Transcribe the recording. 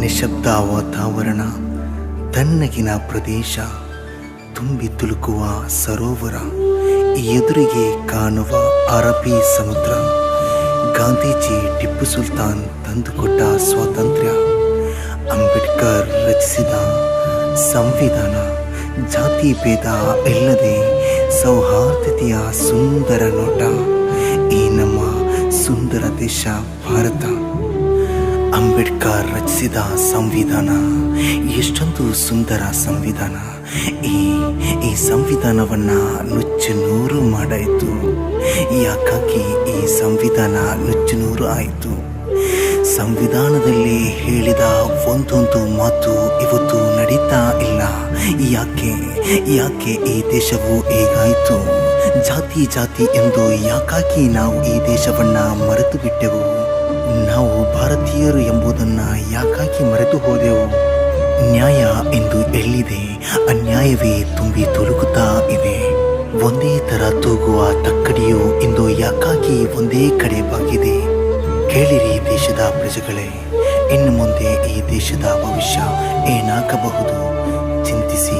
ನಿಶಬ್ದ ವಾತಾವರಣ, ತಣ್ಣಗಿನ ಪ್ರದೇಶ, ತುಂಬಿ ತುಳುಕುವ ಸರೋವರ, ಎದುರಿಗೆ ಕಾಣುವ ಅರಬ್ಬಿ ಸಮುದ್ರ, ಗಾಂಧೀಜಿ ಟಿಪ್ಪು ಸುಲ್ತಾನ್ ತಂದುಕೊಟ್ಟ ಸ್ವಾತಂತ್ರ್ಯ, ಅಂಬೇಡ್ಕರ್ ರಚಿಸಿದ ಸಂವಿಧಾನ, ಜಾತಿ ಭೇದ ಇಲ್ಲದೆ ಸೌಹಾರ್ದತೆಯ ಸುಂದರ ನೋಟ, ಈ ನಮ್ಮ ಸುಂದರ ದೇಶ ಭಾರತ. ಅಂಬೇಡ್ಕರ್ ರಚಿಸಿದ ಸಂವಿಧಾನ ಎಷ್ಟೊಂದು ಸುಂದರ ಸಂವಿಧಾನ. ಈ ಸಂವಿಧಾನವನ್ನು ನುಚ್ಚುನೂರು ಮಾಡಾಯಿತು. ಯಾಕಾಗಿ ಈ ಸಂವಿಧಾನ ನುಚ್ಚುನೂರು ಆಯಿತು? ಸಂವಿಧಾನದಲ್ಲಿ ಹೇಳಿದ ಒಂದೊಂದು ಮಾತು ಇವತ್ತು ನಡೀತಾ ಇಲ್ಲ. ಯಾಕೆ ಈ ದೇಶವು ಹೇಗಾಯಿತು? ಜಾತಿ ಎಂದು ಯಾಕಾಗಿ ನಾವು ಈ ದೇಶವನ್ನು ಮರೆತು ಬಿಟ್ಟೆವು? ನಾವು ಭಾರತೀಯರು ಎಂಬುದನ್ನು ಯಾಕಾಗಿ ಮರೆತು ಹೋದೆವು? ನ್ಯಾಯ ಎಂದು ಎಲ್ಲಿದೆ, ಅನ್ಯಾಯವೇ ತುಂಬಿ ತುಳುಕುತ್ತಾ ಇದೆ. ಒಂದೇ ಥರ ತೂಗುವ ತಕ್ಕಡಿಯು ಇಂದು ಯಾಕಾಗಿ ಒಂದೇ ಕಡೆ ಬಾಗಿದೆ? ಕೇಳಿರಿ ದೇಶದ ಪ್ರಜೆಗಳೇ, ಇನ್ನು ಮುಂದೆ ಈ ದೇಶದ ಭವಿಷ್ಯ ಏನಾಗಬಹುದು? ಚಿಂತಿಸಿ.